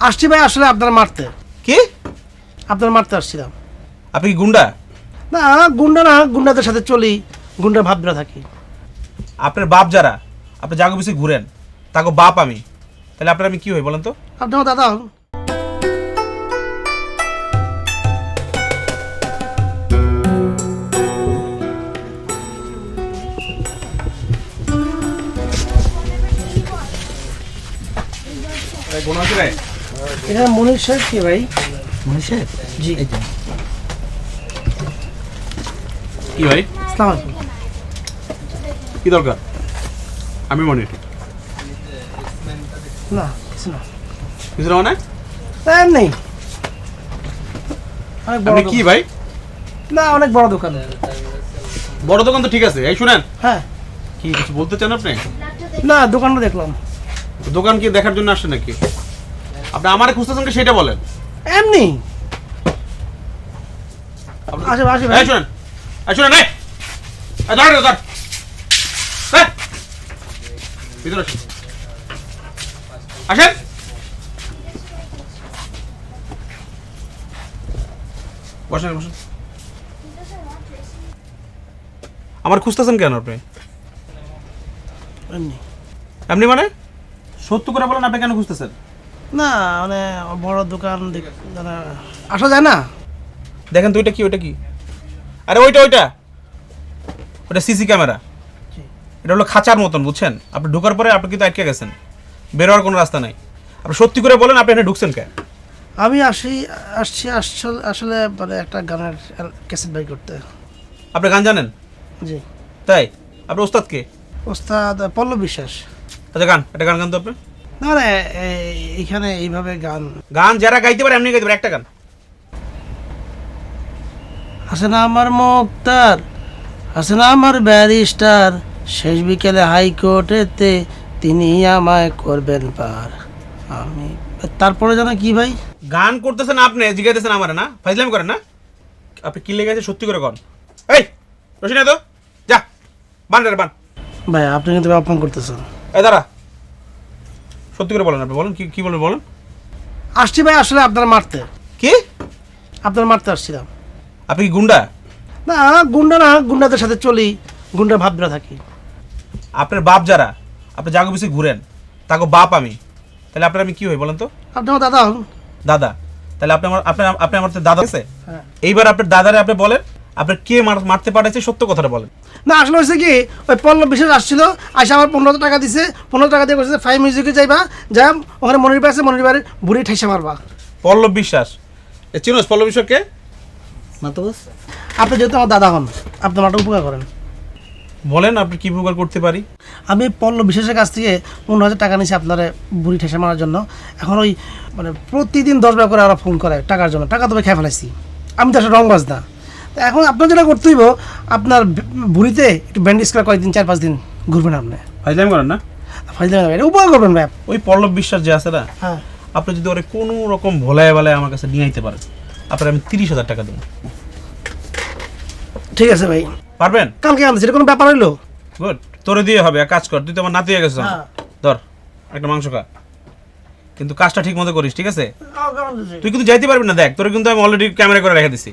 আসছি ভাই আসলে আপনারা মারতে। কি? আপনারা মারতে আসছিলাম। আপনি কি গুন্ডা? না গুন্ডা না, গুন্ডাদের সাথে চলি, গুন্ডা ভাবনা থাকি। আপনার বাপ যারা, আপনি জাগো বেশি ঘুরেন, তাকে বাপ আমি, তাহলে আপনার আমি কি হই বলেন তো? আপনি আমার দাদা হন। এখানে মনির সাহেব কে ভাই? মনির সাহেব? জি। কি ভাই, আসসালামু আলাইকুম। কি দরকার? আমি মনির। না কিছু না, কিছু না মানে? নেই। অনেক বড় আপনি কি দোকান। ভাই? না অনেক বড় দোকান। বড় দোকান তো ঠিক আছে, এই শুনেন, হ্যাঁ। কি কিছু বলতে চান আপনি? না দোকানটা দেখলাম। দোকান কি দেখার জন্য আসছেন নাকি? আপনি আমারে খুঁজতেছেন কি সেটা বলেন। এমনি আপনি- আসে আসে ভাই। এই শুনেন, এই শুনেন, এই ধর ধর, ভিতরে আসেন, আসেন। বসেন বসেন। আমার খুঁজতেছেন কেন আপনি? এমনি এমনি মানে? সত্য করে বলেন, আপনি কেন খুঁজতেছেন? না মানে বড় দোকান মানে আসা যায় না। দেখেন তো ওইটা কি, ওইটা কি? আরে ওইটা ওইটা ওটা সিসি ক্যামেরা। এটা হলো খাঁচার মতন, বুঝছেন? আপনি ঢোকার পরে আপনি কিন্তু আটকে গেছেন, বের হওয়ার কোনো রাস্তা নাই। আপনি সত্যি করে বলেন, আপনি এখানে ঢুকছেন কেন? আমি আসছি আসলে মানে একটা গানের ক্যাসেট বাই করতে। আপনি গান জানেন? জি। তাই? আপনার ওস্তাদ কে? ওস্তাদ পল্লব বিশ্বাস। আচ্ছা গান, একটা গান গান তো আপনি। না মানে এইখানে এইভাবে গান গান যারা গাইতে পারে এমনি গাইতে পারে, একটা গান। আছে না আমার মুক্তার, আছে না আমার ব্যারিস্টার, শেষ বিকেলে হাইকোর্টেতে তিনি আমায় করবেন পার। আমি তারপরে জানা কি ভাই? গান করতেছেন আপনি, জিগাইতেছেন আমার না, ফাইজলামি করেন না। আপনি কি লেগে আছে সত্যি করে কন। এই রশিনা তো যা, বান রে বান। ভাই আপনি কিন্তু অপমান করতেছেন। এই দাঁড়া, সত্যি করে বলেন, আপনি বলেন কি কি বলবেন বলেন। আসছি ভাই আসলে আপনারা মারতে। কি? আপনারা মারতে আসছিলাম। আপনি কি গুন্ডা? না গুন্ডা না, গুন্ডাদের সাথে চলি, গুন্ডা ভাবনা থাকি। আপনার বাপ যারা, আপনি জাগো বেশি ঘুরেন, তাকে বাপ আমি, তাহলে আপনার আমি কি হই বলেন তো? আপনি আমার দাদা হন। দাদা, তাহলে আপনি আমার তো দাদা আছে। হ্যাঁ। এইবার আপনার দাদারে আপনি বলেন, আপনার কে মারতে পাঠাইছে, সত্য কথাটা বলেন। না আসলে হয়েছে কি, ওই পল্লব বিশ্বাস আসছিল, আসে আমার 15 টাকা দিছে, 15 টাকা দিয়ে বলছে ফাইভ মিউজিকে যাইবা, যা ওখানে মনির ভাই আছে, মনির ভাইয়ের বুড়ি ঠাইসা মারবা। পল্লব বিশ্বাস, এ চিনোস পল্লব বিশ্বাসকে? না তো বস, আপনি যেহেতু আমার দাদা হন, আপনি আমার একটা উপকার করেন। বলেন আপনি কি উপকার করতে পারি। আমি পল্লব বিশ্বাসের কাছ থেকে 15,000 টাকা নিয়েছি আপনার বুড়ি ঠেসা মারার জন্য। এখন ওই মানে প্রতিদিন 10 বার করে ওরা ফোন করে টাকার জন্য, টাকা তবে খেয়ে ফেলাইছি। আমি তো আসলে রংবাজ না। তো এখন আপনার যেটা করতে হইব, আপনার বুড়িতে একটু ব্যান্ডেজ করে কয়েকদিন 4-5 দিন ঘুরবেন আপনি। ফাইজলামি করেন না। ফাইজলামি না, এটা উপকার করবেন ভাই। ওই পল্লব বিশ্বাস যে আছে না, হ্যাঁ আপনি যদি ওরে কোনো রকম ভোলায় বেলায় আমার কাছে নিয়ে আইতে পারেন, আপনার আমি 30,000 টাকা দেবো। ঠিক আছে ভাই, পারবেন? কালকে আনছি, এটা কোনো ব্যাপার হইলো? গুড, তোরে দিয়ে হবে। এক কাজ কর, তুই তো আমার নাতি হয়ে গেছিস। হ্যাঁ। ধর একটা মাংস খা, কিন্তু কাজটা ঠিক মতো করিস, ঠিক আছে? তুই কিন্তু যাইতে পারবি না, দেখ তোরে কিন্তু আমি অলরেডি ক্যামেরা করে রেখে দিছি।